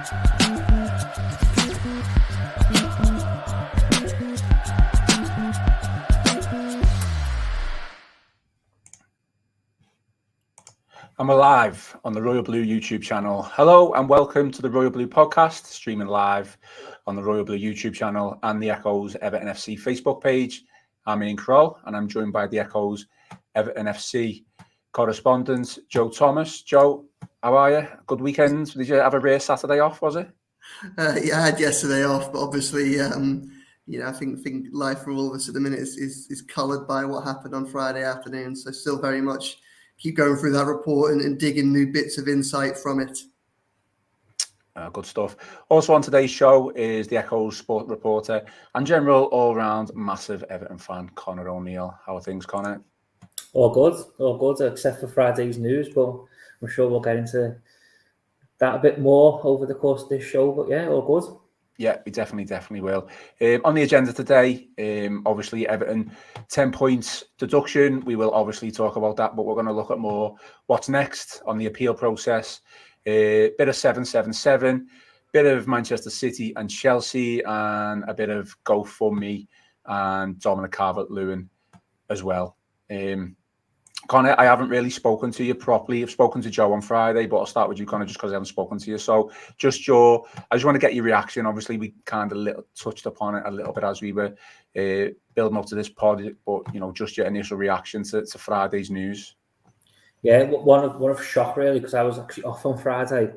And we're live on the Royal Blue YouTube channel. Hello and welcome to the Royal Blue podcast, streaming live on the Royal Blue YouTube channel and the Echoes Everton FC Facebook page. I'm Ian Croll and I'm joined by the Echoes Everton FC correspondent, Joe Thomas. Joe, how are you? Good weekend. Did you have a race Saturday off, was it? Yeah, I had yesterday off, but obviously, I think life for all of us at the minute is coloured by what happened on Friday afternoon. So still very much keep going through that report and digging new bits of insight from it. Good stuff. Also on today's show is the Echoes sport reporter and general all-round massive Everton fan, Connor O'Neill. How are things, Connor? All good, except for Friday's news, but I'm sure we'll get into that a bit more over the course of this show. But yeah, all good. Yeah, we definitely will. On the agenda today, obviously Everton 10 points deduction. We will obviously talk about that, but we're going to look at more what's next on the appeal process. Bit of 777, bit of Manchester City and Chelsea, and a bit of GoFundMe and Dominic Calvert-Lewin as well. Connor, I haven't really spoken to you properly. I've spoken to Joe on Friday, but I'll start with you, Connor, just because I haven't spoken to you. So I just want to get your reaction. Obviously, we kind of touched upon it a little bit as we were building up to this pod, but, just your initial reaction to Friday's news. Yeah, one of shock, really, because I was actually off on Friday,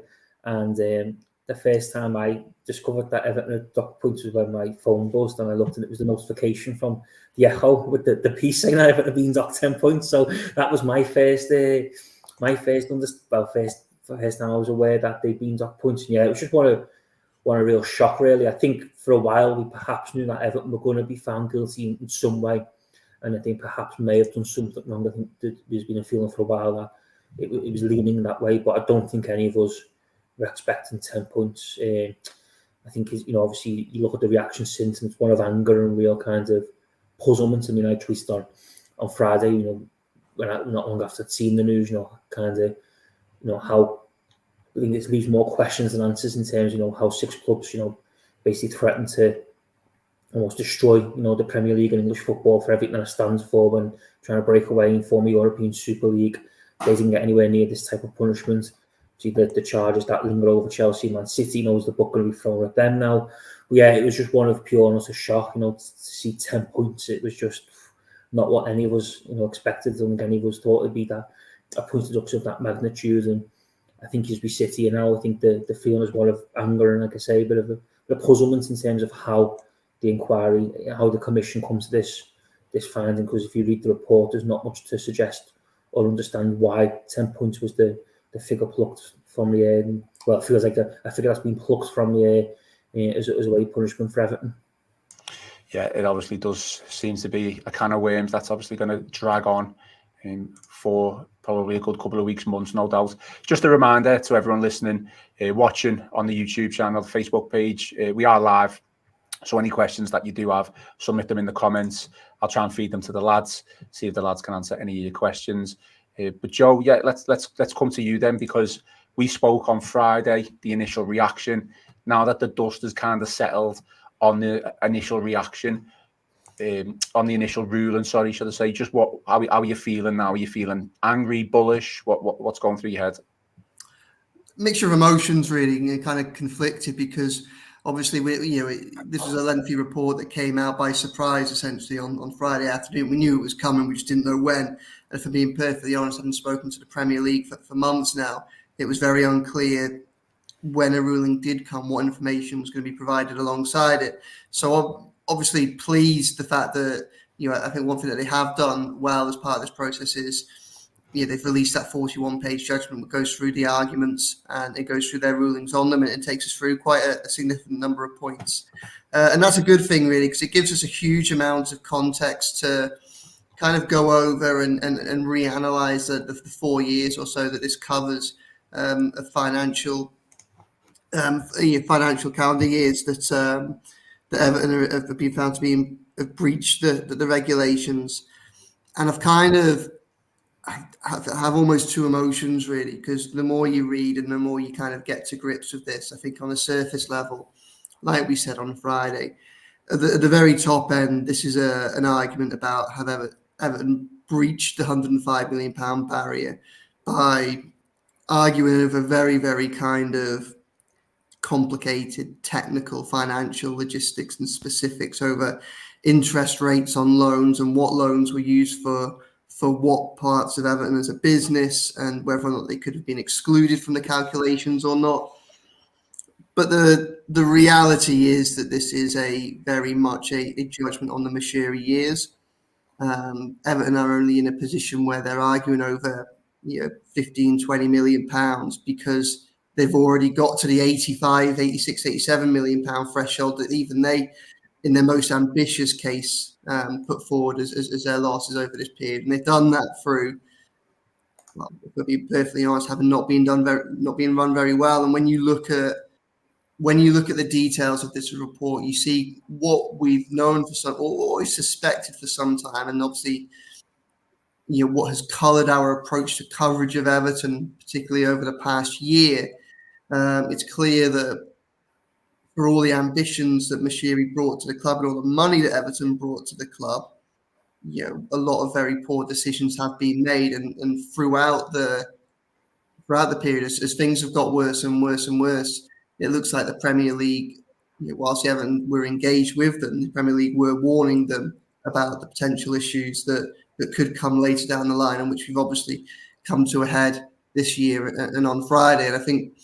and the first time I discovered that Everton had docked points was when my phone buzzed, and I looked and it was the notification from the Echo with the piece saying that Everton had been docked 10 points. So that was my first time I was aware that they'd been docked points. And yeah, it was just one of real shock, really. I think for a while we perhaps knew that Everton were going to be found guilty in some way, and I think perhaps may have done something wrong. I think there's been a feeling for a while that it was leaning that way, but I don't think any of us were expecting 10 points. I think, obviously you look at the reaction since, and it's one of anger and real kind of puzzlement. I mean, I tweeted on Friday, when not long after I'd seen the news, how I think it leaves more questions than answers in terms, how 6 clubs, basically threatened to almost destroy, the Premier League and English football for everything that it stands for when trying to break away and form a European Super League. They didn't get anywhere near this type of punishment. See the charges that linger over Chelsea, Man City, knows the book going to be thrown at them now. But yeah, it was just one of pure and utter shock, to see 10 points. It was just not what any of us, expected. I don't think any of us thought it'd be that a point deduction of that magnitude. And I think as we sit here now, I think the feeling is one of anger and, like I say, a bit of a puzzlement in terms of how the inquiry, how the commission comes to this finding. Because if you read the report, there's not much to suggest or understand why 10 points was the figure plucked from the air. Well, it feels like a figure that's been plucked from the air as a way of punishment for Everton. Yeah, it obviously does seem to be a can of worms that's obviously going to drag on for probably a good couple of weeks, months, no doubt. Just a reminder to everyone listening, watching on the YouTube channel, Facebook page, we are live. So any questions that you do have, submit them in the comments. I'll try and feed them to the lads, see if the lads can answer any of your questions. But Joe, yeah, let's come to you then, because we spoke on Friday, the initial reaction. Now that the dust has kind of settled on the initial reaction, on the initial ruling, should I say, just how are you feeling now? Are you feeling angry, bullish? What's going through your head? Mixture of emotions, really, kind of conflicted, because obviously this was a lengthy report that came out by surprise, essentially on Friday afternoon. We knew it was coming, we just didn't know when. And for being perfectly honest, having spoken to the Premier League for months now, it was very unclear when a ruling did come, what information was going to be provided alongside it. So I'm obviously pleased the fact that, I think one thing that they have done well as part of this process is, they've released that 41-page judgment that goes through the arguments and it goes through their rulings on them, and it takes us through quite a significant number of points. And that's a good thing, really, because it gives us a huge amount of context to kind of go over and reanalyze the 4 years or so that this covers of financial calendar years that Everton have been found to have breached the regulations. And I've kind of have almost two emotions really, because the more you read and the more you kind of get to grips with this, I think on a surface level, like we said on Friday, at the very top end, this is an argument about have Everton breached the £105 million barrier by arguing over very, very kind of complicated technical, financial logistics and specifics over interest rates on loans and what loans were used for what parts of Everton as a business, and whether or not they could have been excluded from the calculations or not. But the reality is that this is a very much a judgment on the Moshiri years. Everton are only in a position where they're arguing over 15, 20 million pounds because they've already got to the 85, 86, 87 million pound threshold that even they, in their most ambitious case, put forward as their losses over this period. And they've done that through, well, to be perfectly honest, having not been run very well. And when you look at the details of this report, you see what we've known for some, or always suspected for some time, and obviously, what has coloured our approach to coverage of Everton, particularly over the past year. It's clear that for all the ambitions that Moshiri brought to the club and all the money that Everton brought to the club, a lot of very poor decisions have been made, and throughout the period, as things have got worse and worse and worse, it looks like the Premier League, whilst Everton were engaged with them, the Premier League were warning them about the potential issues that could come later down the line, and which we've obviously come to a head this year and on Friday. And I think,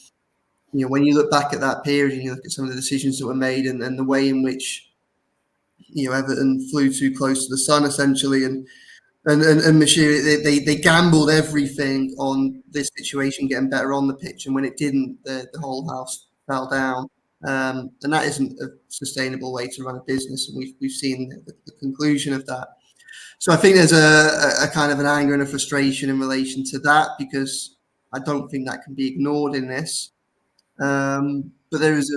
when you look back at that period and you look at some of the decisions that were made and the way in which, Everton flew too close to the sun, essentially, and Moshiri, they gambled everything on this situation getting better on the pitch, and when it didn't, the whole house fell down. And that isn't a sustainable way to run a business, and we've seen the conclusion of that. So I think there's a kind of an anger and a frustration in relation to that, because I don't think that can be ignored in this. But there is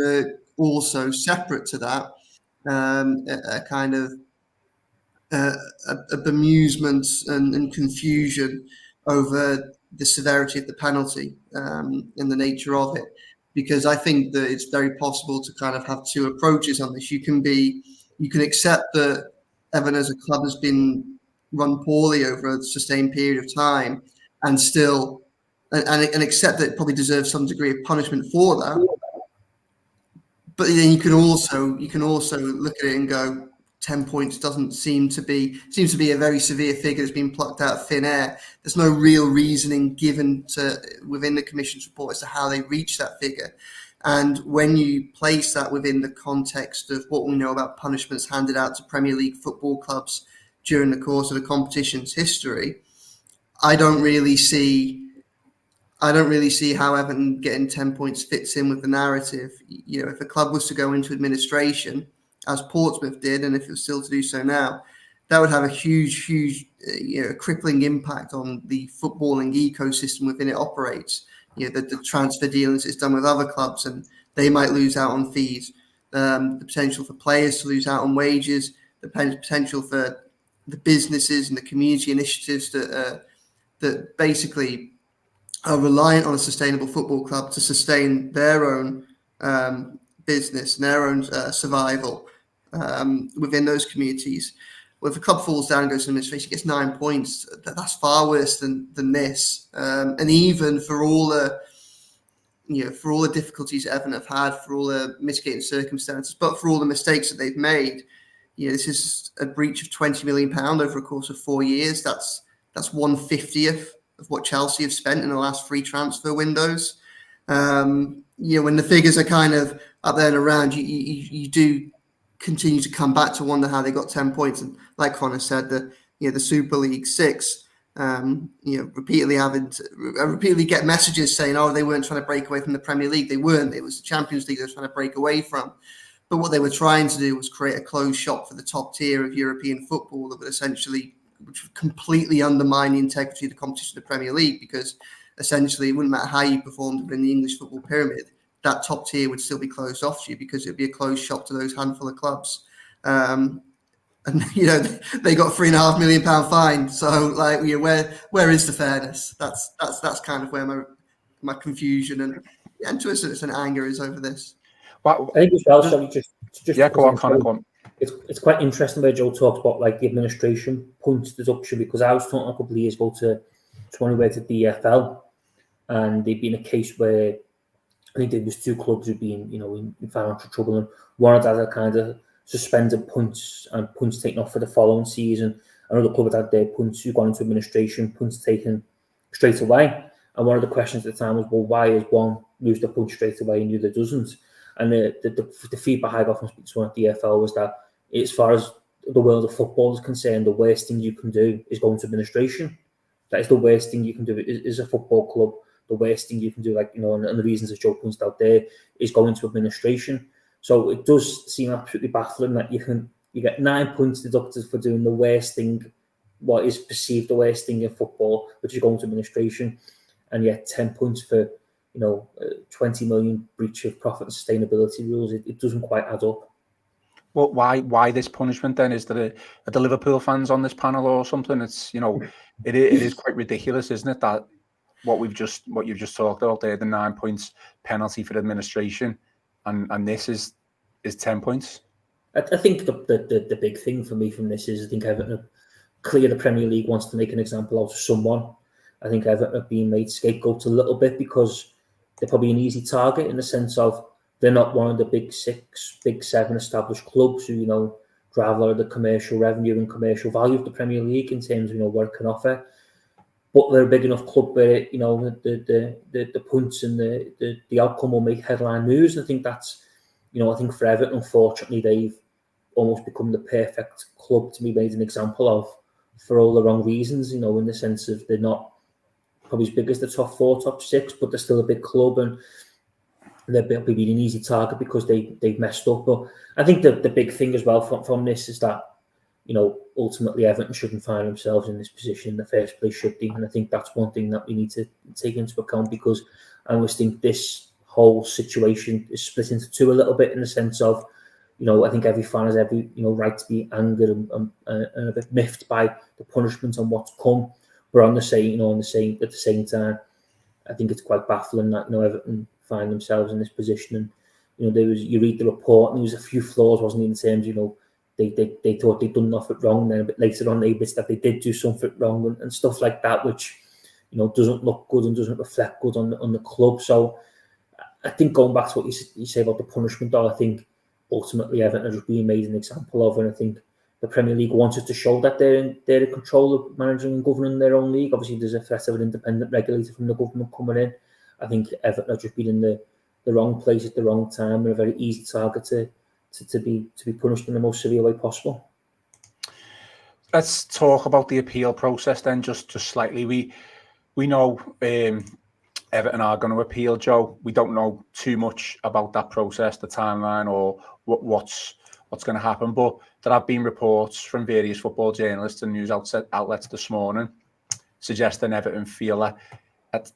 also separate to that a kind of a bemusement and confusion over the severity of the penalty and the nature of it, because I think that it's very possible to kind of have two approaches on this. You can accept that Everton as a club has been run poorly over a sustained period of time, and still and accept that it probably deserves some degree of punishment for that. But then you can also look at it and go, 10 points seems to be a very severe figure that's been plucked out of thin air. There's no real reasoning given within the Commission's report as to how they reached that figure. And when you place that within the context of what we know about punishments handed out to Premier League football clubs during the course of the competition's history, I don't really see how Everton getting 10 points fits in with the narrative. If a club was to go into administration, as Portsmouth did, and if it was still to do so now, that would have a huge, crippling impact on the footballing ecosystem within it operates. The transfer dealings it's done with other clubs, and they might lose out on fees. The potential for players to lose out on wages, the potential for the businesses and the community initiatives that basically are reliant on a sustainable football club to sustain their own business and their own survival within those communities. Well, if a club falls down and goes to administration, gets 9 points, that's far worse than this. And even for all the difficulties Everton have had, for all the mitigating circumstances, but for all the mistakes that they've made, this is a breach of £20 million over a course of 4 years. That's 1/50th of what Chelsea have spent in the last 3 transfer windows. When the figures are kind of up there and around, you do continue to come back to wonder how they got 10 points. And like Connor said, the Super League 6, repeatedly get messages saying, they weren't trying to break away from the Premier League. They weren't. It was the Champions League they were trying to break away from. But what they were trying to do was create a closed shop for the top tier of European football that would essentially, which would completely undermine the integrity of the competition of the Premier League, because essentially it wouldn't matter how you performed within the English football pyramid, that top tier would still be closed off to you, because it would be a closed shop to those handful of clubs. and they got £3.5 million fine. So like, where is the fairness? That's kind of where my confusion and to a certain extent anger is over this. I think as well, sorry, just yeah, go on, Connor, go on. It's quite interesting where Joe talks about like the administration points deduction, because I was talking a couple of years ago to one who worked at the EFL, and there'd been a case where I think there was 2 clubs who'd been in financial trouble, and one had a kind of suspended points and points taken off for the following season. Another club had their points who gone into administration, points taken straight away. And one of the questions at the time was, well, why does one lose the points straight away and the other doesn't? And the feedback I got from someone at the EFL was that, as far as the world of football is concerned, the worst thing you can do is go into administration. That is the worst thing you can do. Is a football club, the worst thing you can do, and the reasons that Joe pointed out there, is go into administration. So it does seem absolutely baffling that you get 9 points deducted for doing the worst thing, what is perceived the worst thing in football, which is going to administration, and yet 10 points for 20 million breach of profit and sustainability rules. It doesn't quite add up. Well, why this punishment then? Is there are the Liverpool fans on this panel or something? It's it is quite ridiculous, isn't it? That what you've just talked about there, the 9 points penalty for administration, and this is 10 points. I think the big thing for me from this is, I think Everton, clear the Premier League wants to make an example out of someone. I think Everton have been made scapegoats a little bit because they're probably an easy target, in the sense of they're not one of the big 6, big 7 established clubs who drive a lot of the commercial revenue and commercial value of the Premier League in terms of what it can offer. But they're a big enough club where the points and the outcome will make headline news. And I think that's I think for Everton, unfortunately, they've almost become the perfect club to be made an example of for all the wrong reasons. In the sense of they're not probably as big as the top 4, top 6, but they're still a big club, and they're maybe an easy target because they've messed up. But I think the big thing as well from this is that ultimately Everton shouldn't find themselves in this position in the first place, should they? And I think that's one thing that we need to take into account, because I always think this whole situation is split into 2 a little bit, in the sense of I think every fan has every right to be angered and a bit miffed by the punishment and what's come. But at the same time, I think it's quite baffling that Everton find themselves in this position. And you read the report, and there was a few flaws, wasn't it, in terms they thought they'd done nothing wrong, then a bit later on they admit that they did do something wrong and stuff like that, which doesn't look good and doesn't reflect good on the club. So I think, going back to what you say about the punishment, though, I think ultimately Everton are just being made an example of, and I think the Premier League wanted to show that they're in control of managing and governing their own league. Obviously, there's a threat of an independent regulator from the government coming in. I think Everton have just been in the wrong place at the wrong time, and a very easy target to be punished in the most severe way possible. Let's talk about the appeal process then, just slightly. We know Everton are going to appeal, Joe. We don't know too much about that process, the timeline, or what's going to happen. But there have been reports from various football journalists and news outlets this morning suggesting Everton feel that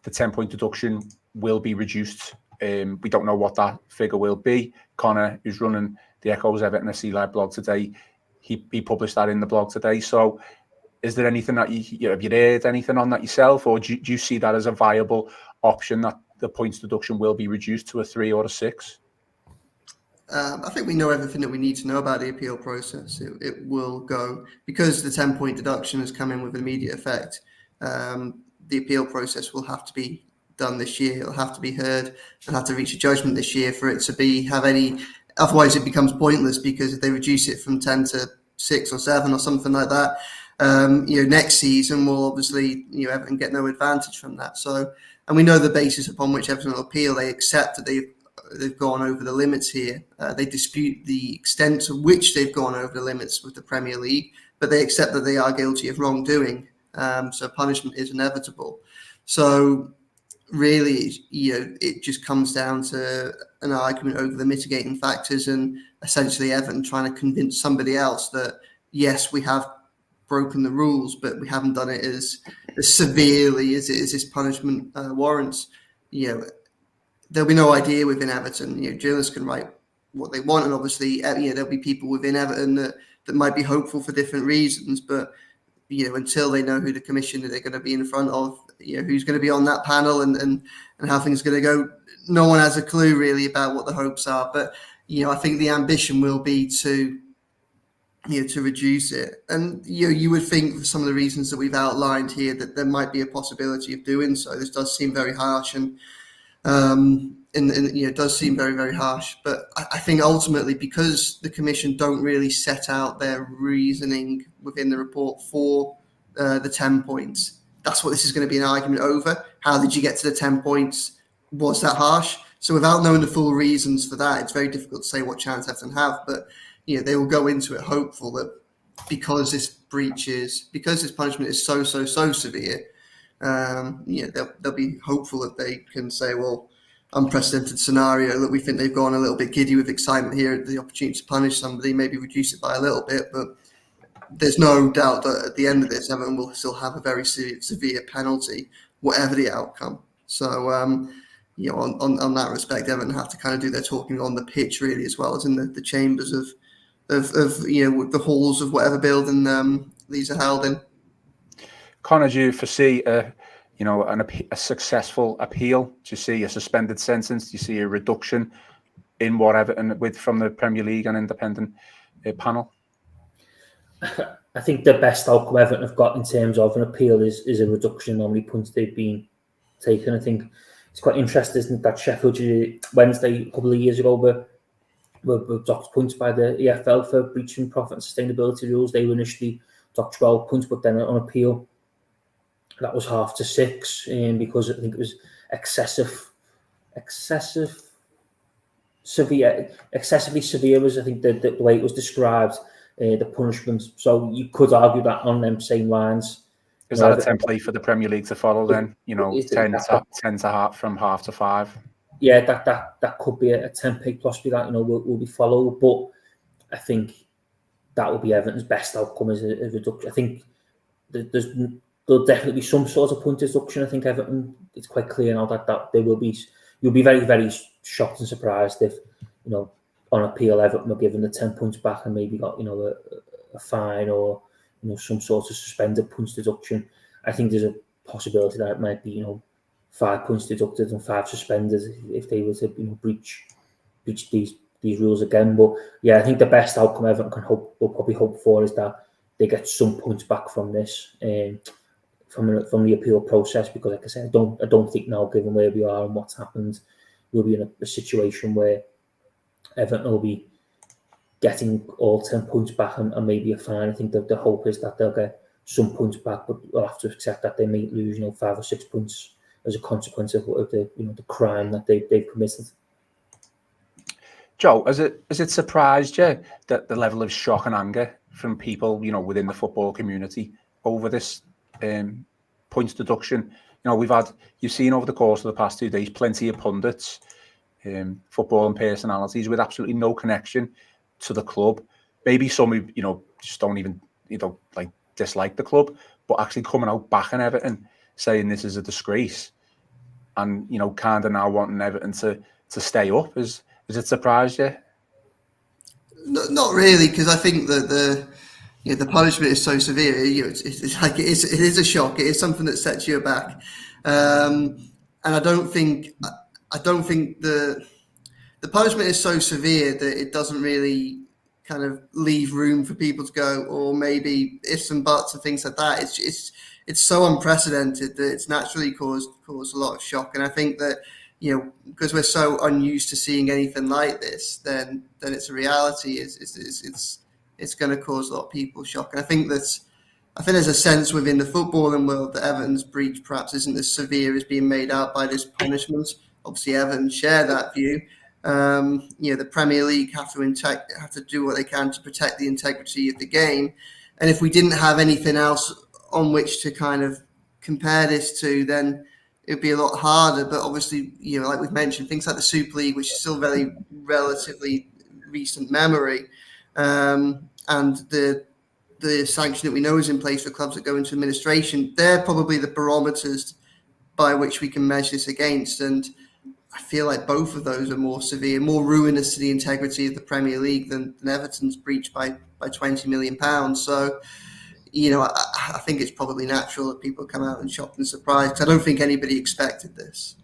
the 10-point deduction will be reduced. We don't know what that figure will be. Connor, who's running the Echoes Everton SC Live blog today, he published that in the blog today. So is there anything that have you heard anything on that yourself, or do you see that as a viable option, that the points deduction will be reduced to a 3 or a 6? I think we know everything that we need to know about the appeal process. It will go, because the 10-point deduction has come in with immediate effect. The appeal process will have to be done this year. It'll have to be heard. They'll have to reach a judgment this year for it to have any. Otherwise, it becomes pointless, because if they reduce it from 10 to 6 or 7 or something like that, next season will obviously Everton get no advantage from that. So, and we know the basis upon which Everton will appeal. They accept that they've gone over the limits here. They dispute the extent to which they've gone over the limits with the Premier League, but they accept that they are guilty of wrongdoing. So punishment is inevitable. So really, it just comes down to an argument over the mitigating factors, and essentially Everton trying to convince somebody else that, yes, we have broken the rules, but we haven't done it as severely as this punishment warrants. There'll be no idea within Everton. Journalists can write what they want, and obviously, there'll be people within Everton that that might be hopeful for different reasons, but until they know who the commissioner they're going to be in front of, who's going to be on that panel and how things are going to go, no one has a clue really about what the hopes are. But I think the ambition will be to reduce it. And you would think for some of the reasons that we've outlined here that there might be a possibility of doing so. This does seem very harsh, and it does seem very, very harsh. But I think ultimately, because the Commission don't really set out their reasoning within the report for the 10 points, that's what this is going to be an argument over. How did you get to the 10 points? Was that harsh? So without knowing the full reasons for that, it's very difficult to say what chance Everton have. But they will go into it hopeful that because this punishment is so severe, they'll be hopeful that they can say, well, unprecedented scenario, that we think they've gone a little bit giddy with excitement here at the opportunity to punish somebody, maybe reduce it by a little bit. But there's no doubt that at the end of this, Everton will still have a very severe penalty, whatever the outcome. So, on that respect, Everton have to kind of do their talking on the pitch really, as well as in the chambers of the halls of whatever building these are held in. Connor, do you foresee a successful appeal? Do you see a suspended sentence? Do you see a reduction in whatever from the Premier League and independent panel? I think the best outcome Everton have got in terms of an appeal is a reduction in how many points they've been taken. I think it's quite interesting, isn't it, that Sheffield Wednesday a couple of years ago were docked points by the EFL for breaching profit and sustainability rules. They were initially docked 12 points, but then on appeal, that was half to 6, because I think it was excessively severe was, I think, the way it was described, the punishments. So you could argue that on them same lines. Is that a template for the Premier League to follow then? 10 to half, from half to 5? Yeah, that could be a template, possibly that will be followed. But I think that will be Everton's best outcome as a reduction. I think there'll definitely be some sort of point deduction. I think Everton, it's quite clear now that there will be. You'll be very, very shocked and surprised if on appeal Everton were given the 10 points back and maybe got a fine or some sort of suspended points deduction. I think there's a possibility that it might be 5 points deducted and 5 suspended if they were to breach these rules again. But yeah, I think the best outcome Everton will probably hope for is that they get some points back from this, from the appeal process, because like I said, I don't think now, given where we are and what's happened, we'll be in a situation where Everton will be getting all 10 points back and maybe a fine. I think that the hope is that they'll get some points back, but we'll have to accept that they may lose 5 or 6 points as a consequence of the crime that they've committed. Joe, has it surprised you that the level of shock and anger from people within the football community over this points deduction? You've seen over the course of the past 2 days plenty of pundits, football and personalities with absolutely no connection to the club. Maybe some who just don't even dislike the club, but actually coming out backing Everton, saying this is a disgrace, and kind of now wanting Everton to stay up. Has it surprised you? Not really, because I think that the punishment is so severe. It's like it is a shock. It is something that sets you aback, and I don't think the punishment is so severe that it doesn't really kind of leave room for people to go, or maybe ifs and buts and things like that. It's so unprecedented that it's naturally caused a lot of shock. And I think that because we're so unused to seeing anything like this, then it's a reality. It's going to cause a lot of people shock. And I think there's a sense within the footballing world that Everton's breach perhaps isn't as severe as being made out by this punishment. Obviously, Everton share that view. The Premier League have to do what they can to protect the integrity of the game. And if we didn't have anything else on which to kind of compare this to, then it'd be a lot harder. But obviously, like we've mentioned, things like the Super League, which is still very relatively recent memory, and the sanction that we know is in place for clubs that go into administration, they're probably the barometers by which we can measure this against. And I feel like both of those are more severe, more ruinous to the integrity of the Premier League than Everton's breach by by £20 million. So, I think it's probably natural that people come out and shocked and surprised. I don't think anybody expected this.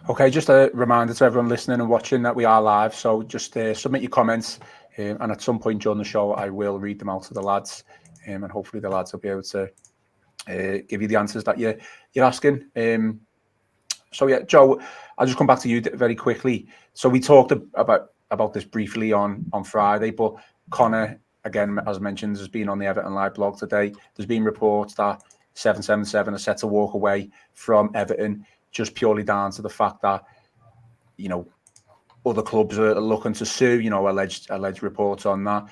Okay, just a reminder to everyone listening and watching that we are live. So just submit your comments, and at some point during the show, I will read them out to the lads, and hopefully the lads will be able to give you the answers that you're asking. So yeah, Joe, I'll just come back to you very quickly. So we talked about this briefly on Friday, but Connor, again, as mentioned, has been on the Everton Live blog today. There's been reports that 777 are set to walk away from Everton, just purely down to the fact that, other clubs are looking to sue, alleged reports on that,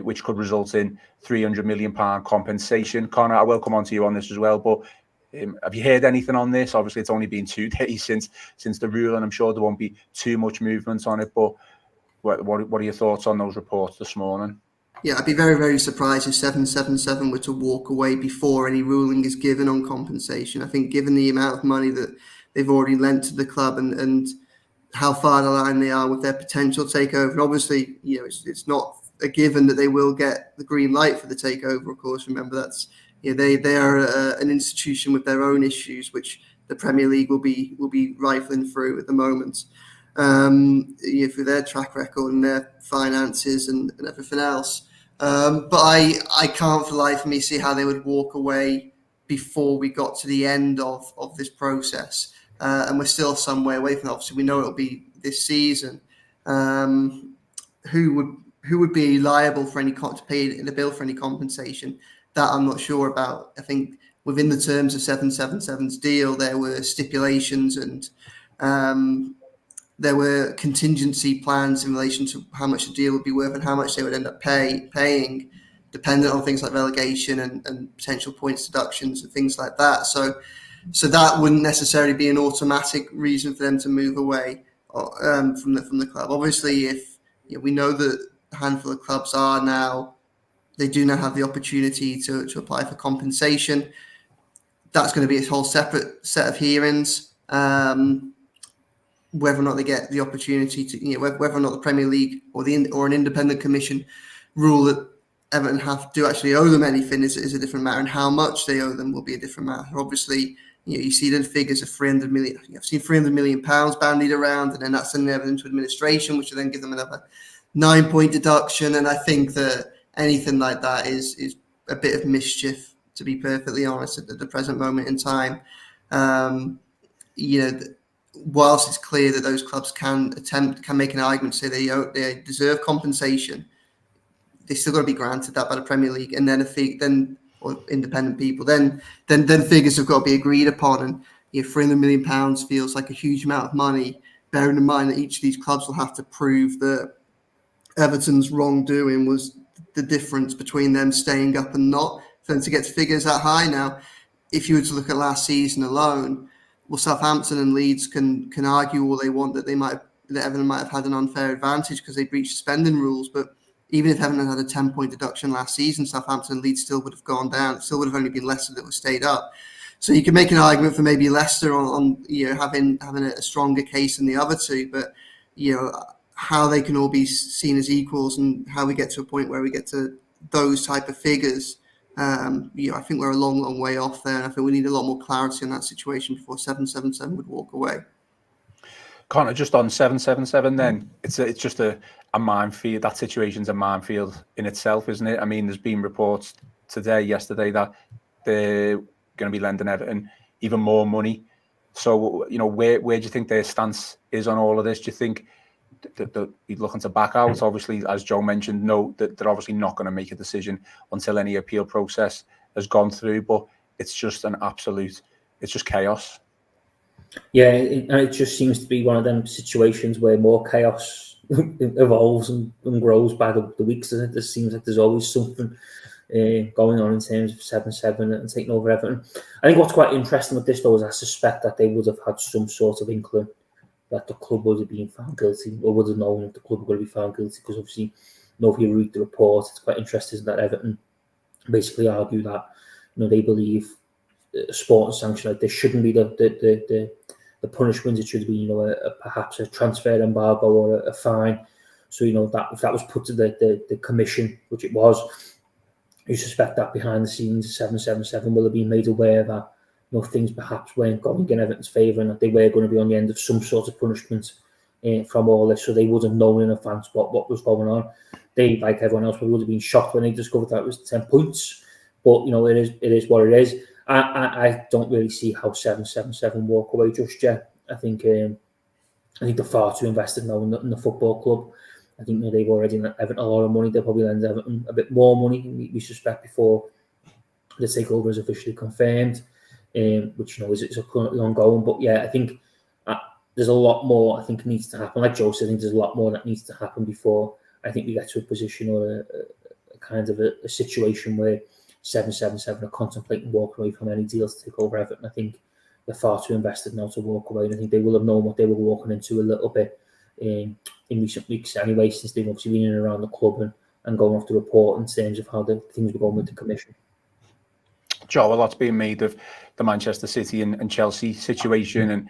which could result in £300 million compensation. Connor, I will come on to you on this as well, but have you heard anything on this? Obviously, it's only been 2 days since the rule, and I'm sure there won't be too much movement on it, but what are your thoughts on those reports this morning? Yeah, I'd be very, very surprised if 777 were to walk away before any ruling is given on compensation. I think given the amount of money that they've already lent to the club and how far the line they are with their potential takeover, and obviously, it's not a given that they will get the green light for the takeover. Of course, remember that's they are an institution with their own issues, which the Premier League will be rifling through at the moment. For their track record and their finances and everything else. But I can't for the life of me see how they would walk away before we got to the end of this process. And we're still some way away from it. Obviously, we know it'll be this season. Who would be liable for to pay the bill for any compensation? That I'm not sure about. I think within the terms of 777's deal, there were stipulations and there were contingency plans in relation to how much the deal would be worth and how much they would end up paying, dependent on things like relegation and potential points deductions and things like that. So that wouldn't necessarily be an automatic reason for them to move away from the club. Obviously, if we know that a handful of clubs they do now have the opportunity to apply for compensation. That's going to be a whole separate set of hearings. Whether or not they get the opportunity to, whether or not the Premier League or an independent commission rule that Everton do actually owe them anything is a different matter, and how much they owe them will be a different matter. Obviously, you see the figures of 300 million. I've seen £300 million bandied around, and then that's sending Everton to administration, which will then give them another 9-point deduction. And I think that anything like that is a bit of mischief, to be perfectly honest, at the present moment in time. Whilst it's clear that those clubs can make an argument to say they deserve compensation, they still got to be granted that by the Premier League, and then or independent people. Then figures have got to be agreed upon, and £300 million feels like a huge amount of money. Bearing in mind that each of these clubs will have to prove that Everton's wrongdoing was the difference between them staying up and not. For them to get figures that high now, if you were to look at last season alone. Well, Southampton and Leeds can argue all they want that Everton might have had an unfair advantage because they breached spending rules. But even if Everton had a 10-point deduction last season, Southampton and Leeds still would have gone down. It still would have only been Leicester that would have stayed up. So you can make an argument for maybe Leicester on having a stronger case than the other two. But how they can all be seen as equals and how we get to a point where we get to those type of figures. I think we're a long, long way off there, and I think we need a lot more clarity on that situation before 777 would walk away. Connor, just on 777, then it's just a minefield. That situation's a minefield in itself, isn't it? I mean, there's been reports yesterday, that they're going to be lending Everton even more money. So, where do you think their stance is on all of this? Do you think that they're looking to back out? Obviously, as Joe mentioned, no, that they're obviously not going to make a decision until any appeal process has gone through. But it's just it's just chaos. Yeah, it just seems to be one of them situations where more chaos evolves and grows by the weeks. Doesn't it? There seems like there's always something going on in terms of 7-7 and taking over Everton. I think what's quite interesting with this, though, is I suspect that they would have had some sort of inkling that the club would have been found guilty, or would have known that the club were going to be found guilty, because obviously, if you read the report, it's quite interesting that Everton basically argue that they believe a sporting sanction like this shouldn't be the punishment. It should be perhaps a transfer embargo or a fine. So that if that was put to the commission, which it was, you suspect that behind the scenes 777 will have been made aware that things perhaps weren't going in Everton's favour and that they were going to be on the end of some sort of punishment from all this. So they would have known in advance what was going on. They, like everyone else, would have been shocked when they discovered that it was 10 points. But it is what it is. I don't really see how 777 walk away just yet. I think they're far too invested now in the football club. I think they've already lent Everton a lot of money. They'll probably lend Everton a bit more money, we suspect, before the takeover is officially confirmed, which is currently ongoing. But yeah, I think there's a lot more I think needs to happen. Like Joe said, I think there's a lot more that needs to happen before I think we get to a position or a kind of a situation where 777 are contemplating walking away from any deals to take over Everton. I think they're far too invested now to walk away. And I think they will have known what they were walking into a little bit in recent weeks anyway, since they've obviously been in and around the club and going off the report in terms of how the things were going with the commission. Joe, a lot's being made of the Manchester City and Chelsea situation and,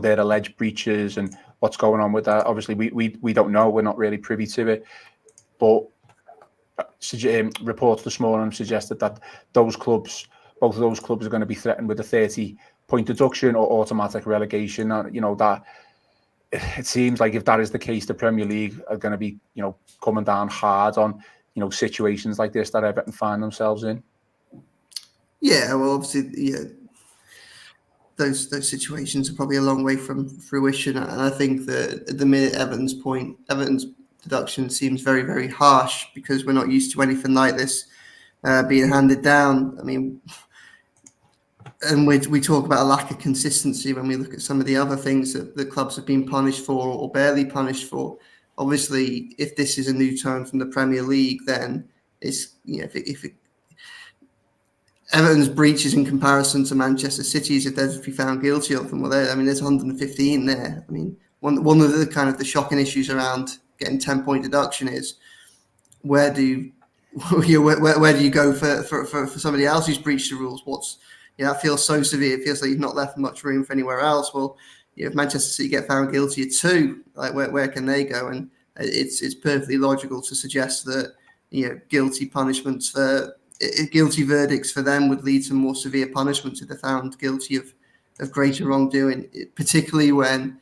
their alleged breaches and what's going on with that. Obviously, we don't know. We're not really privy to it. But reports this morning suggested that both of those clubs are going to be threatened with a 30-point deduction or automatic relegation. That it seems like if that is the case, the Premier League are going to be, coming down hard on, situations like this that Everton find themselves in. Yeah, well, obviously, those situations are probably a long way from fruition, and I think that at the minute, Everton's deduction seems very, very harsh because we're not used to anything like this being handed down. I mean, and we talk about a lack of consistency when we look at some of the other things that the clubs have been punished for or barely punished for. Obviously, if this is a new tone from the Premier League, then it's Everton's breaches in comparison to Manchester City's, if they're to be found guilty of them, there's 115 there. I mean, one of the kind of the shocking issues around getting 10-point deduction is where do you go for somebody else who's breached the rules? That feels so severe. It feels like you've not left much room for anywhere else. Well, if Manchester City get found guilty of 2, like where can they go? And it's perfectly logical to suggest that guilty punishments for guilty verdicts for them would lead to more severe punishments if they're found guilty of greater wrongdoing, particularly when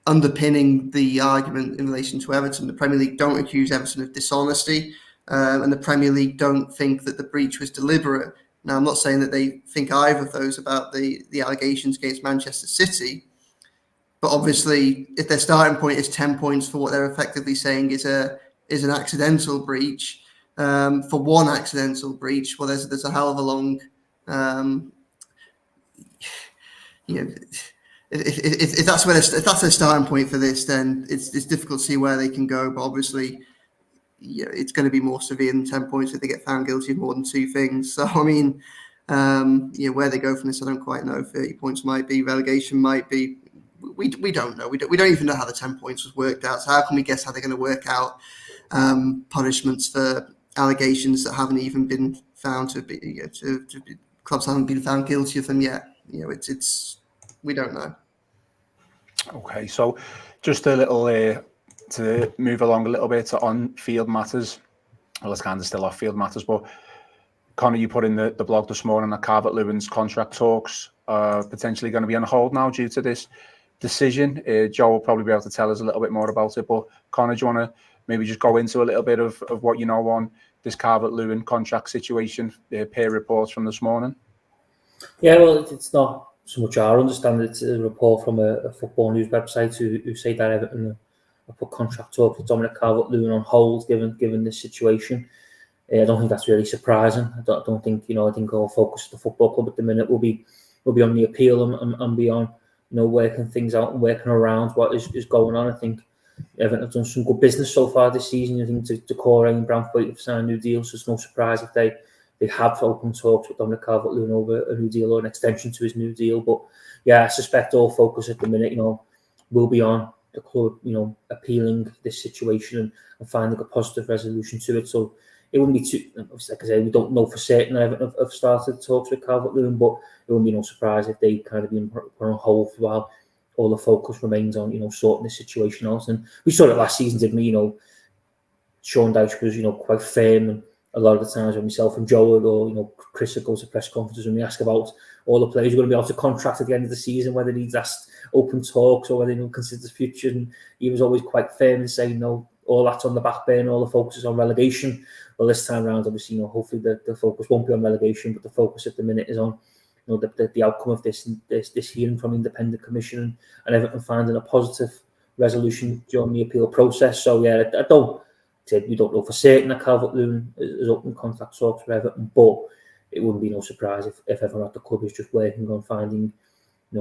underpinning the argument in relation to Everton, the Premier League don't accuse Everton of dishonesty, and the Premier League don't think that the breach was deliberate. Now, I'm not saying that they think either of those about the allegations against Manchester City, but obviously, if their starting point is 10 points for what they're effectively saying is an accidental breach, for one accidental breach, well, there's a hell of a long, if that's their starting point for this, then it's difficult to see where they can go. But obviously, it's going to be more severe than 10 points if they get found guilty of more than 2 things. So I mean, where they go from this, I don't quite know. 30 points might be, relegation might be. We don't know. We don't even know how the 10 points was worked out. So how can we guess how they're going to work out punishments for allegations that haven't even been found to be, clubs haven't been found guilty of them yet? We don't know. Okay, so just a little to move along a little bit to on-field matters. Well, it's kind of still off-field matters, but Connor, you put in the blog this morning that Calvert-Lewin's contract talks are potentially going to be on hold now due to this decision. Joe will probably be able to tell us a little bit more about it, but Connor, do you want to maybe just go into a little bit of what you know on this Calvert-Lewin contract situation, peer reports from this morning? Yeah, well, it's not so much our understanding. It's a report from a football news website who say that Everton have put contract talks with Dominic Calvert-Lewin on hold given this situation. I don't think that's really surprising. I don't think, I think our focus at the football club at the minute will be on the appeal and be on, working things out and working around what is going on. I think Everton have done some good business so far this season. I think to Croll and Branthwaite have signed new deals, so it's no surprise if they have open talks with Dominic Calvert-Lewin over a new deal or an extension to his new deal. But yeah, I suspect all focus at the minute, will be on the club, appealing this situation and finding a positive resolution to it. So it wouldn't be too, obviously, like I say, we don't know for certain Everton have started talks with Calvert-Lewin, but it wouldn't be no surprise if they kind of been put on hold for a while all the focus remains on, sorting the situation out. And we saw it last season, didn't we? Sean Dyche was, quite firm, and a lot of the times when myself and Joe or Chris would go to press conferences and we ask about all the players who are going to be able to contract at the end of the season, whether he's asked open talks or whether he considers the future, and he was always quite firm in saying, no, all that's on the back burner, all the focus is on relegation. Well, this time around, obviously, hopefully the focus won't be on relegation, but the focus at the minute is on the outcome of this hearing from independent commission and Everton finding a positive resolution during the appeal process. So yeah, we don't know for certain that Calvert-Lewin is open contract talks for Everton, but it wouldn't be no surprise if everyone at the club is just working on finding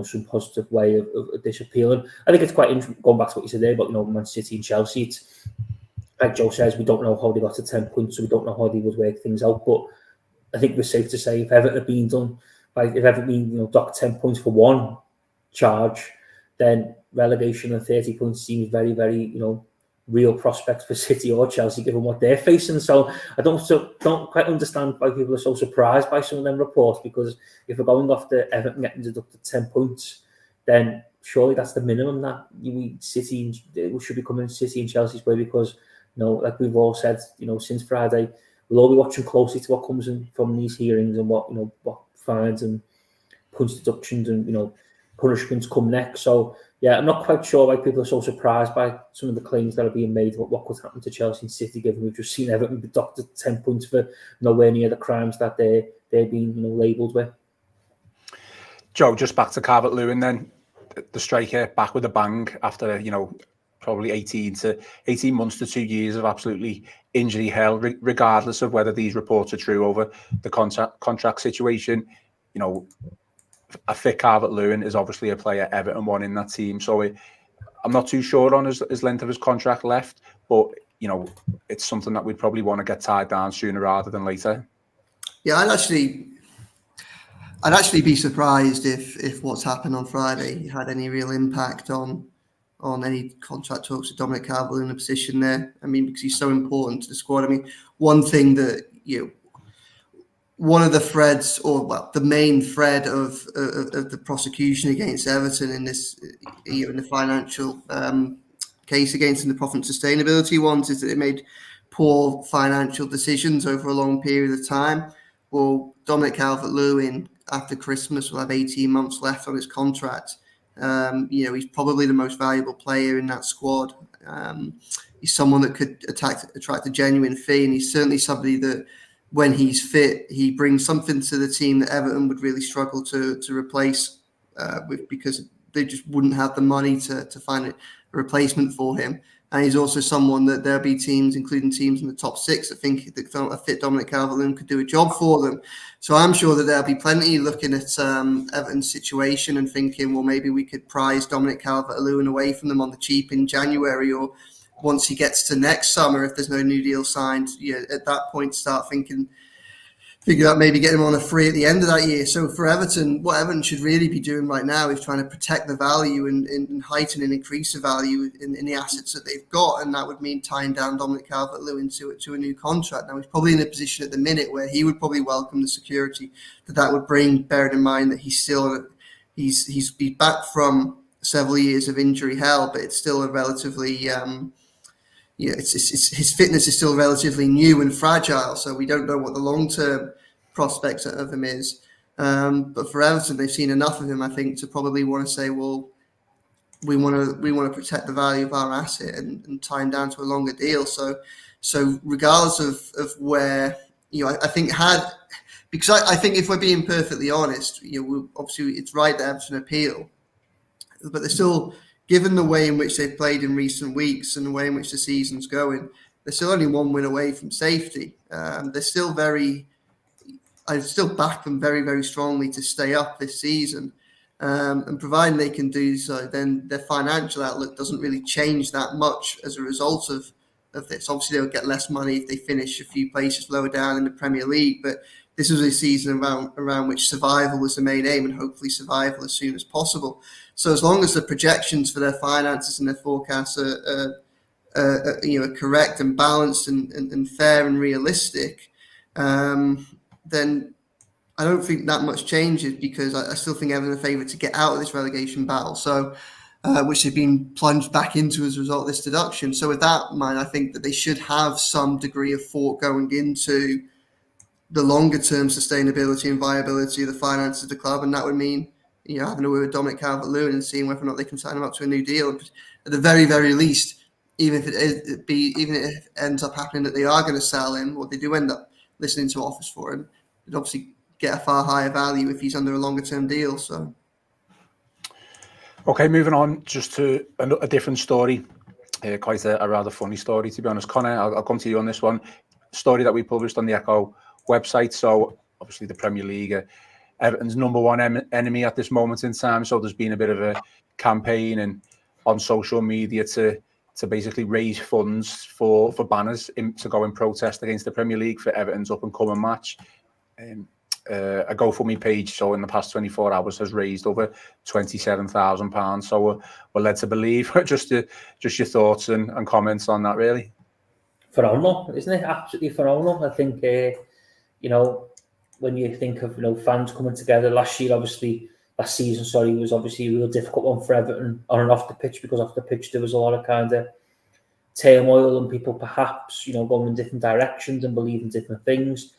some positive way of this appeal. And I think it's quite interesting, going back to what you said there about Man City and Chelsea. It's, like Joe says, we don't know how they got to 10 points, so we don't know how they would work things out. But I think we're safe to say if Everton had been done, if Everton been docked 10 points for one charge, then relegation and 30 points seems very, very real prospects for City or Chelsea, given what they're facing. So I don't quite understand why people are so surprised by some of them reports, because if we're going off the Everton getting deducted 10 points, then surely that's the minimum that City should be coming City and Chelsea's way, because like we've all said, since Friday, we'll all be watching closely to what comes in from these hearings and what fines and points deductions and punishments come next. So yeah, I'm not quite sure why people are so surprised by some of the claims that are being made about what could happen to Chelsea and City, given we've just seen Everton be docked 10 points for nowhere near the crimes that they're being labelled with. Joe, just back to Calvert-Lewin then, the striker back with a bang after probably 18 months to 2 years of absolutely injury hell, regardless of whether these reports are true over the contract situation. A fit Calvert-Lewin is obviously a player Everton want in that team. So I'm not too sure on his length of his contract left, but it's something that we'd probably want to get tied down sooner rather than later. Yeah, I'd actually be surprised if what's happened on Friday had any real impact on any contract talks with Dominic Calvert-Lewin in a position there. I mean, because he's so important to the squad. I mean, one thing that one of the threads, or the main thread of the prosecution against Everton in this, in the financial case against them, the profit and sustainability ones, is that they made poor financial decisions over a long period of time. Well, Dominic Calvert-Lewin, after Christmas, will have 18 months left on his contract. He's probably the most valuable player in that squad. He's someone that could attract a genuine fee, and he's certainly somebody that, when he's fit, he brings something to the team that Everton would really struggle to replace with, because they just wouldn't have the money to find a replacement for him. And he's also someone that there'll be teams, including teams in the top six, that think that a fit Dominic Calvert-Lewin could do a job for them. So I'm sure that there'll be plenty looking at Everton's situation and thinking, well, maybe we could prize Dominic Calvert-Lewin away from them on the cheap in January, or once he gets to next summer, if there's no new deal signed, at that point start thinking about maybe getting him on a free at the end of that year. So for Everton, what Everton should really be doing right now is trying to protect the value and heighten and increase the value in the assets that they've got, and that would mean tying down Dominic Calvert-Lewin to a new contract. Now, he's probably in a position at the minute where he would probably welcome the security that would bring, bearing in mind that he's back from several years of injury hell, but it's still a relatively his fitness is still relatively new and fragile, so we don't know what the long-term prospects of him is. But for Everton, they've seen enough of him, I think, to probably want to say, well, we want to protect the value of our asset and tie him down to a longer deal. So regardless of where, I think because I think if we're being perfectly honest, obviously it's right that Everton appeal, but they're still, given the way in which they've played in recent weeks and the way in which the season's going, they're still only one win away from safety. They're still I still back them very, very strongly to stay up this season. And providing they can do so, then their financial outlook doesn't really change that much as a result of this. Obviously, they'll get less money if they finish a few places lower down in the Premier League, but this was a season around which survival was the main aim, and hopefully survival as soon as possible. So as long as the projections for their finances and their forecasts are correct and balanced and fair and realistic, then I don't think that much changes, because I still think Everton are favourite to get out of this relegation battle. So which they've been plunged back into as a result of this deduction. So with that in mind, I think that they should have some degree of thought going into the longer term sustainability and viability of the finances of the club, and that would mean having a word with Dominic Calvert-Lewin and seeing whether or not they can sign him up to a new deal. At the very, very least, even if it ends up happening that they are going to sell him, or they do end up listening to offers for him, they'd obviously get a far higher value if he's under a longer term deal. So, okay, moving on just to a different story, quite a rather funny story, to be honest. Connor, I'll come to you on this one. Story that we published on the Echo website. So obviously the Premier League, Everton's number one enemy at this moment in time. So there's been a bit of a campaign and on social media to basically raise funds for banners to go and protest against the Premier League for Everton's up and coming match. A GoFundMe page, so in the past 24 hours, has raised over £27,000. So we're led to believe. just your thoughts and comments on that, really. Phenomenal, isn't it? Absolutely phenomenal. I think when you think of fans coming together last season, was obviously a real difficult one for Everton on and off the pitch, because off the pitch there was a lot of kind of turmoil and people perhaps going in different directions and believing different things.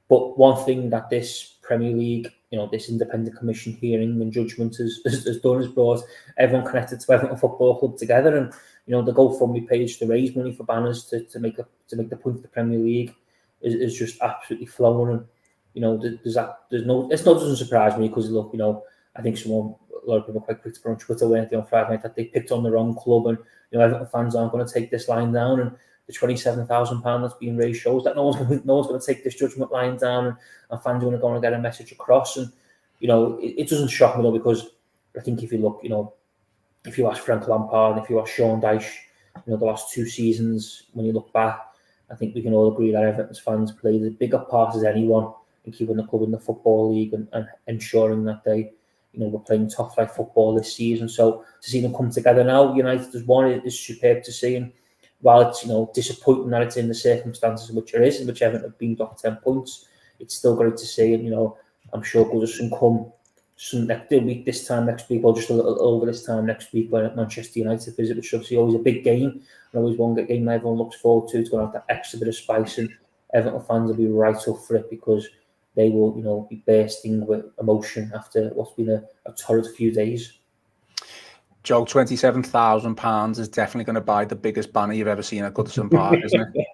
But one thing that this Premier League, this independent commission hearing and judgment has done is brought everyone connected to Everton Football Club together, and the GoFundMe page to raise money for banners to make the point of the Premier League is just absolutely flowing. And it doesn't surprise me, because look, I think a lot of people are quite quick to put on Twitter, weren't they, on Friday night, that they picked on the wrong club, and Everton fans aren't going to take this line down, and the £27,000 that's being raised shows that no one's going to take this judgment line down, and fans are going to go and get a message across. And it doesn't shock me though, because I think if you look, if you ask Frank Lampard and if you ask Sean Dyche, the last 2 seasons, when you look back, I think we can all agree that Everton's fans played a bigger part as anyone in keeping the club in the Football League and ensuring that they were playing top flight football this season. So to see them come together now, United as one, is superb to see. And while it's disappointing that it's in the circumstances in which it is, in which Everton have been docked 10 points, it's still great to see. And I'm sure Goodison come this time next week, or just a little over this time next week, when Manchester United visit, which is obviously always a big game, and always one game that everyone looks forward to. It's going to have that extra bit of spice, and Everton fans will be right up for it, because they will be bursting with emotion after what's been a torrid few days. Joe, £27,000 is definitely going to buy the biggest banner you've ever seen at Goodison Park, isn't it?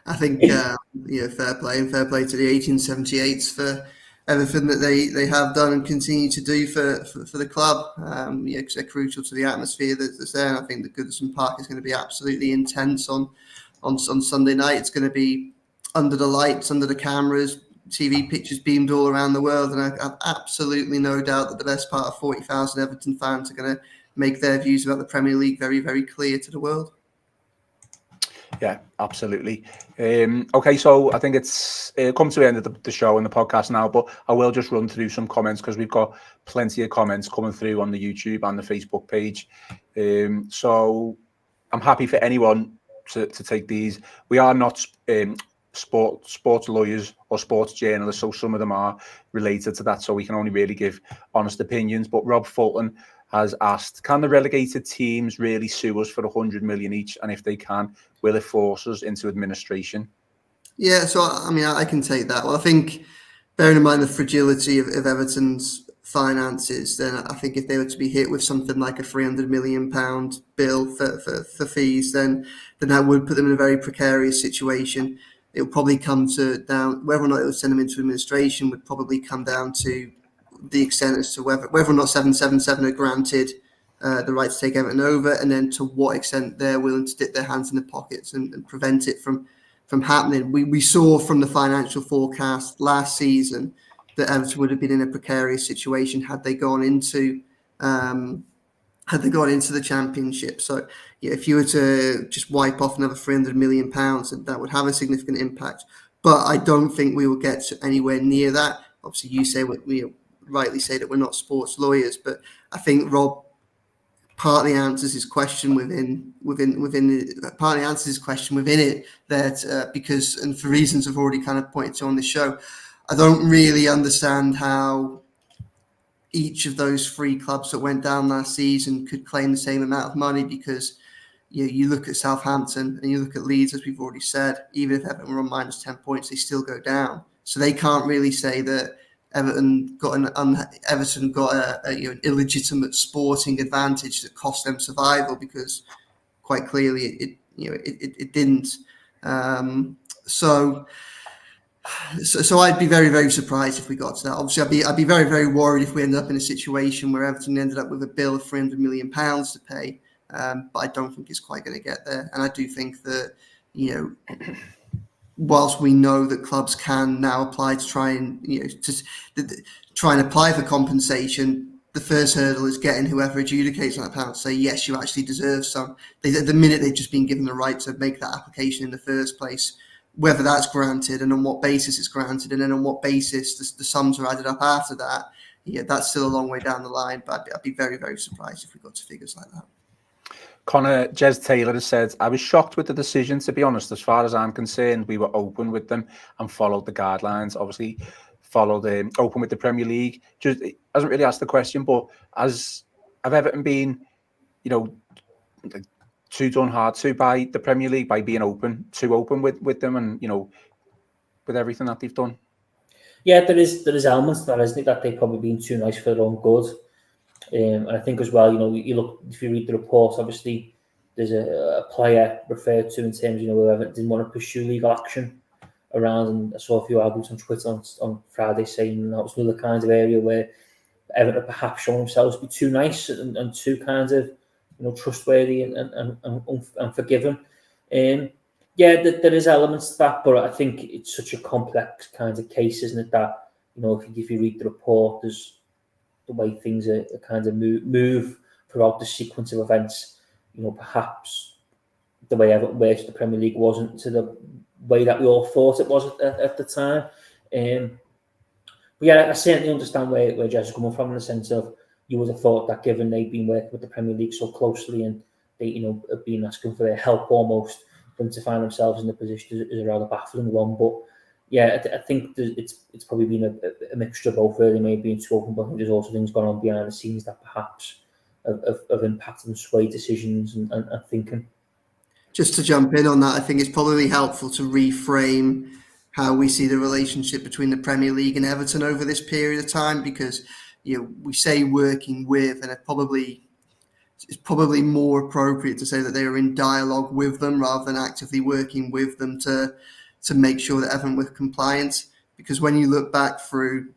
I think fair play to the 1878s for everything that they have done and continue to do for the club. Because they're crucial to the atmosphere that's there. And I think the Goodison Park is going to be absolutely intense on Sunday night. It's going to be under the lights, under the cameras, TV pictures beamed all around the world, and I have absolutely no doubt that the best part of 40,000 Everton fans are going to make their views about the Premier League very, very clear to the world. Yeah, absolutely. Okay, so I think it's come to the end of the show and the podcast now, but I will just run through some comments, because we've got plenty of comments coming through on the YouTube and the Facebook page. So I'm happy for anyone to take these. We are not sports lawyers or sports journalists, so some of them are related to that, so we can only really give honest opinions. But Rob Fulton has asked, can the relegated teams really sue us for 100 million each? And if they can, will it force us into administration? Yeah, so I mean, I can take that. Well, I think, bearing in mind the fragility of Everton's finances, then I think if they were to be hit with something like a £300 million bill for fees, then that would put them in a very precarious situation. It will probably come down whether or not it would send them into administration would probably come down to the extent as to whether or not 777 are granted the right to take Everton over, and then to what extent they're willing to dip their hands in the pockets and prevent it from happening. We saw from the financial forecast last season that Everton would have been in a precarious situation had they gone into the Championship. So yeah, if you were to just wipe off another £300 million, that would have a significant impact. But I don't think we will get anywhere near that. Obviously, you say we rightly say that we're not sports lawyers, but I think Rob partly answers his question within it that because, and for reasons I've already kind of pointed to on this show, I don't really understand how each of those 3 clubs that went down last season could claim the same amount of money, because you look at Southampton and you look at Leeds, as we've already said, even if Everton were on minus 10 points, they still go down. So they can't really say that Everton got an illegitimate sporting advantage that cost them survival, because quite clearly it didn't. So I'd be very, very surprised if we got to that. Obviously, I'd be very, very worried if we ended up in a situation where Everton ended up with a bill of £300 million to pay. But I don't think it's quite going to get there. And I do think that, whilst we know that clubs can now apply to try and, try and apply for compensation, the first hurdle is getting whoever adjudicates on that panel to say, yes, you actually deserve some. At the minute, they've just been given the right to make that application in the first place. Whether that's granted and on what basis it's granted, and then on what basis the sums are added up after that, that's still a long way down the line. But I'd be very, very surprised if we got to figures like that. Connor Jez Taylor has said, I was shocked with the decision, to be honest. As far as I'm concerned, we were open with them and followed the guidelines. Obviously, followed open with the Premier League. Just hasn't really asked the question, but have Everton been, too done hard to by the Premier League by being too open with them, and with everything that they've done? Yeah, there is elements to that, isn't it, that they've probably been too nice for their own good. And I think as well, you look, if you read the report, obviously there's a player referred to in terms, where Everton didn't want to pursue legal action around, and I saw a few arguments on Twitter on Friday saying that was another kind of area where Everton perhaps shown themselves to be too nice and too kind of trustworthy and forgiving. Yeah, there is elements to that, but I think it's such a complex kind of case, isn't it? That if you read the report, there's the way things are kind of move throughout the sequence of events. Perhaps the way Everton works the Premier League wasn't to the way that we all thought it was at the time. But yeah, I certainly understand where Jez is coming from, in the sense of, you would have thought that given they've been working with the Premier League so closely and they have been asking for their help almost, them to find themselves in the position is a rather baffling one. But yeah, I think it's probably been a mixture of both, really, maybe being too open, but I think there's also things going on behind the scenes that perhaps have impacted and swayed decisions and thinking. Just to jump in on that, I think it's probably helpful to reframe how we see the relationship between the Premier League and Everton over this period of time, because we say working with, and it's probably more appropriate to say that they are in dialogue with them rather than actively working with them to make sure that Everton were compliant. Because when you look back through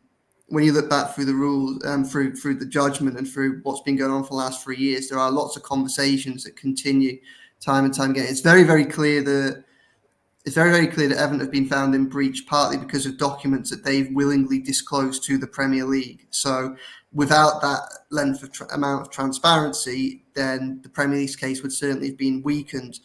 the rules, through the judgment and through what's been going on for the last 3 years, there are lots of conversations that continue time and time again. It's very, very clear that Everton have been found in breach partly because of documents that they've willingly disclosed to the Premier League. So without that length of amount of transparency, then the Premier League's case would certainly have been weakened.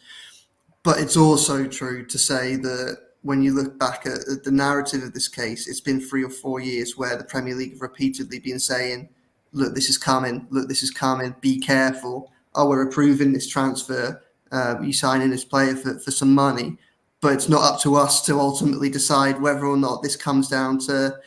But it's also true to say that when you look back at the narrative of this case, it's been 3 or 4 years where the Premier League have repeatedly been saying, look, this is coming, be careful. Oh, we're approving this transfer. You sign in this player for some money. But it's not up to us to ultimately decide whether or not this comes down to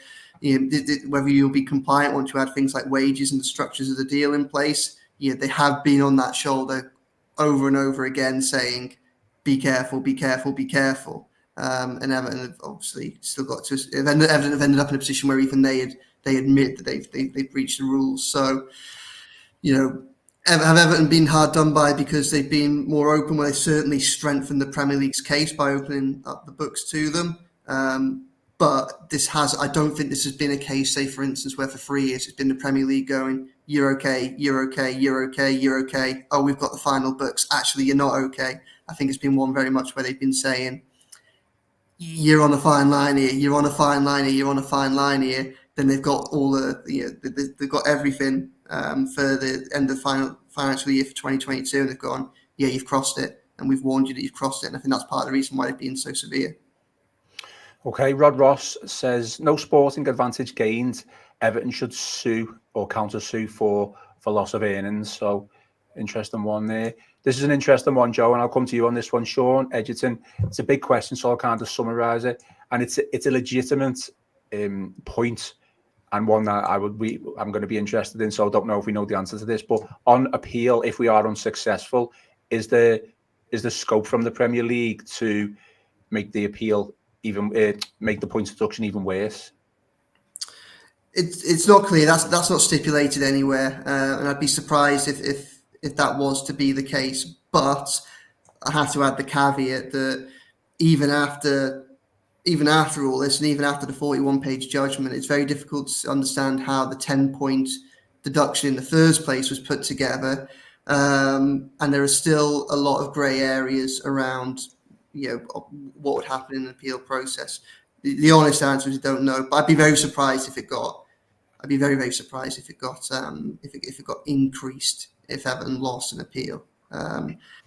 whether you'll be compliant once you add things like wages and the structures of the deal in place. They have been on that shoulder over and over again saying, be careful, be careful, be careful. And Everton have obviously still got to. Everton have ended up in a position where even they admit that they've breached the rules. So, have Everton been hard done by because they've been more open? Well, they certainly strengthened the Premier League's case by opening up the books to them. But I don't think this has been a case, say, for instance, where for 3 years it's been the Premier League going, you're okay, you're okay, you're okay, you're okay. Oh, we've got the final books. Actually, you're not okay. I think it's been one very much where they've been saying, you're on a fine line here, you're on a fine line here, you're on a fine line here. Then they've got all they've got everything for the end of financial year for 2022, and they've gone, yeah, you've crossed it, and we've warned you that you've crossed it. And I think that's part of the reason why they've been so severe. Okay, Rod Ross says, no sporting advantage gained. Everton should sue or counter-sue for loss of earnings. So, interesting one there. This is an interesting one, Joe, and I'll come to you on this one. Sean Edgerton, it's a big question, so I'll kind of summarise it. And it's a legitimate point. and one that I'm going to be interested in. So I don't know if we know the answer to this, but on appeal, if we are unsuccessful, is there scope from the Premier League to make the appeal even make the points deduction even worse? It's not clear. That's not stipulated anywhere, and I'd be surprised if that was to be the case. But I have to add the caveat that even after all this, and even after the 41-page judgment, it's very difficult to understand how the 10-point deduction in the first place was put together, and there are still a lot of grey areas around, what would happen in an appeal process. The honest answer is I don't know, but I'd be very surprised if it got. I'd be very, very surprised if it got if it got increased if Everton lost an appeal.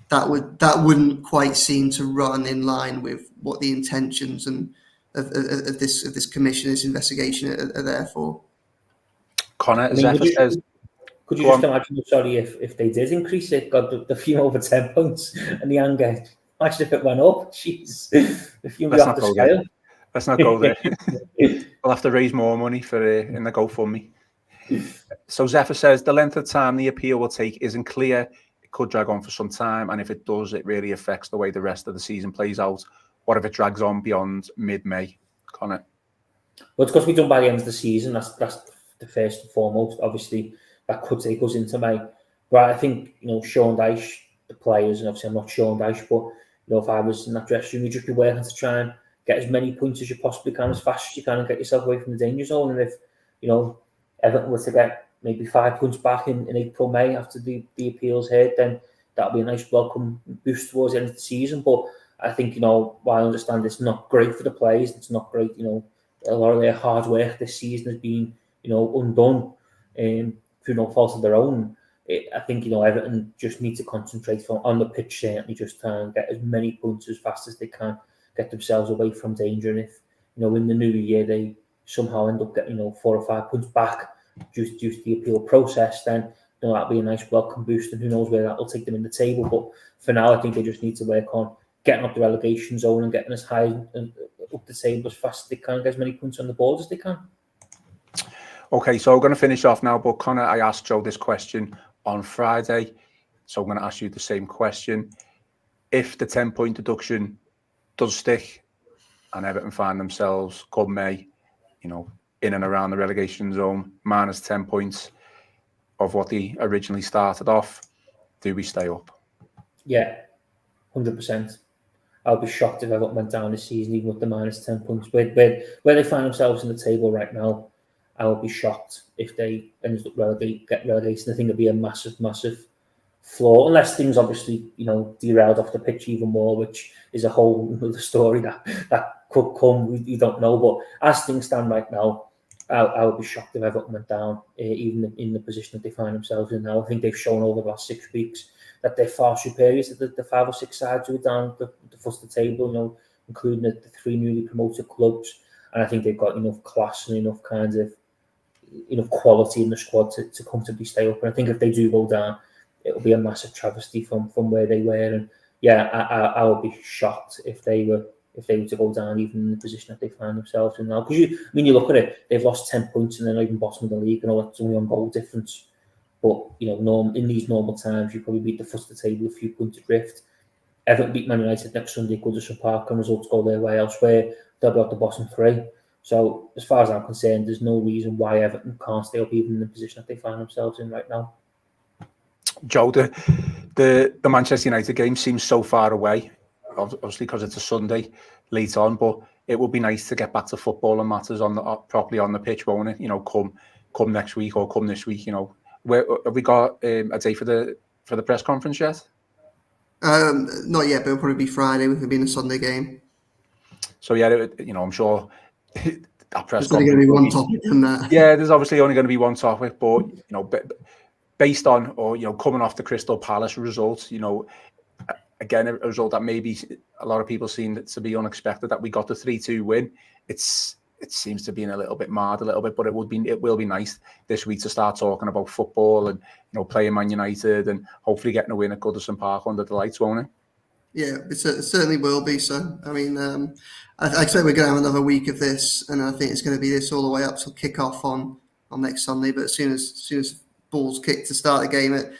That wouldn't quite seem to run in line with what the intentions and of this commission, this investigation are there for. Connor, Zephyr says, could you just imagine? Sorry, if they did increase it, got the few over 10 points, and the anger. Imagine if it went up. Jeez, if you off the scale. Let's not go there. We'll have to raise more money for in the GoFundMe. So Zephyr says the length of time the appeal will take isn't clear. It could drag on for some time, and if it does, it really affects the way the rest of the season plays out. What if it drags on beyond mid-May? Connor? Well, it's got to be done by the end of the season. That's the first and foremost. Obviously, that could take us into May. But I think, Sean Dyche, the players, and obviously I'm not Sean Dyche, but if I was in that dressing room, you'd just be working to try and get as many points as you possibly can, as fast as you can, and get yourself away from the danger zone. And if, Everton were to get maybe 5 points back in April, May after the appeals heard, then that'll be a nice welcome boost towards the end of the season. But I think, while I understand it's not great for the players, it's not great, a lot of their hard work this season has been, undone through no fault of their own. I think, Everton just need to concentrate on the pitch, certainly just try and get as many points as fast as they can, get themselves away from danger. And if, in the new year, they somehow end up getting, 4 or 5 points back due to the appeal process, then, that'll be a nice welcome boost, and who knows where that will take them in the table. But for now, I think they just need to work on getting up the relegation zone and getting as high and up the table as fast as they can, get as many points on the board as they can. Okay, so I'm going to finish off now, but Connor, I asked Joe this question on Friday, so I'm going to ask you the same question. If the 10-point deduction does stick and Everton find themselves come May, in and around the relegation zone, minus 10 points of what they originally started off, do we stay up? Yeah, 100%. I'll be shocked if Everton went down this season, even with the minus 10 points. Where they find themselves in the table right now, I will be shocked if they end up get relegated. I think it'll be a massive, massive flaw, unless things obviously, derailed off the pitch even more, which is a whole other story that could come. You don't know. But as things stand right now, I would be shocked if Everton went down, even in the position that they find themselves in now. I think they've shown over the last 6 weeks that they're far superior to the 5 or 6 sides who are down the foot of the table, including the 3 newly promoted clubs. And I think they've got enough class and enough kind of quality in the squad to comfortably stay up. And I think if they do go down, it'll be a massive travesty from where they were. And yeah, I would be shocked if they were to go down, even in the position that they find themselves in now. Because you look at it, they've lost 10 points and they're not even bottom of the league, and it's only on goal difference. But in these normal times, you probably beat the foot of the table a few points adrift. Everton beat Man United next Sunday at Goodison Park, and results go their way elsewhere. They'll be out the bottom 3. So as far as I'm concerned, there's no reason why Everton can't stay up, even in the position that they find themselves in right now. Joe, the Manchester United game seems so far away, obviously because it's a Sunday late on, but it would be nice to get back to football and matters properly on the pitch, won't it? Come next week or come this week. Where have we got a day for the press conference yet? Not yet, but it'll probably be Friday. It could be in a Sunday game. So yeah, I'm sure that press conference. There's only going to be one topic in that. Yeah, there's obviously only going to be one topic, but based on coming off the Crystal Palace results, again a result that maybe a lot of people seen to be unexpected, that we got the 3-2 win. It seems to be a little bit mad, but it will be nice this week to start talking about football and playing Man United and hopefully getting a win at Goodison Park under the lights, won't it? Yeah, it certainly will be. So, I mean, I expect we're going to have another week of this, and I think it's going to be this all the way up till kick-off on next Sunday. But as soon as ball's kicked to start the game at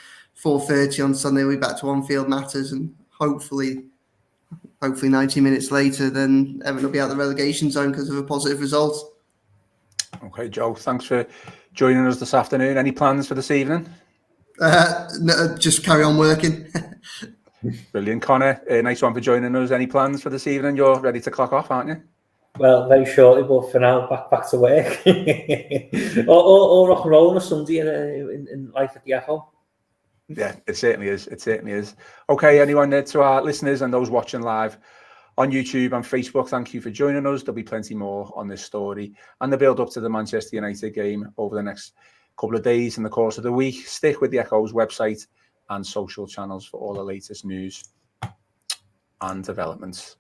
4:30 on Sunday, we'll be back to on-field matters, and hopefully 90 minutes later, then Everton will be out of the relegation zone because of a positive result. Okay, Joe, thanks for joining us this afternoon. Any plans for this evening? No, just carry on working. Brilliant. Connor, nice one for joining us. Any plans for this evening? You're ready to clock off, aren't you? Well, very shortly, but for now, back to work. or rock and roll on a Sunday in life at the Echo. Yeah, it certainly is. It certainly is. Okay, anyone there to our listeners and those watching live on YouTube and Facebook, thank you for joining us. There'll be plenty more on this story and the build up to the Manchester United game over the next couple of days in the course of the week. Stick with the Echo's website and social channels for all the latest news and developments.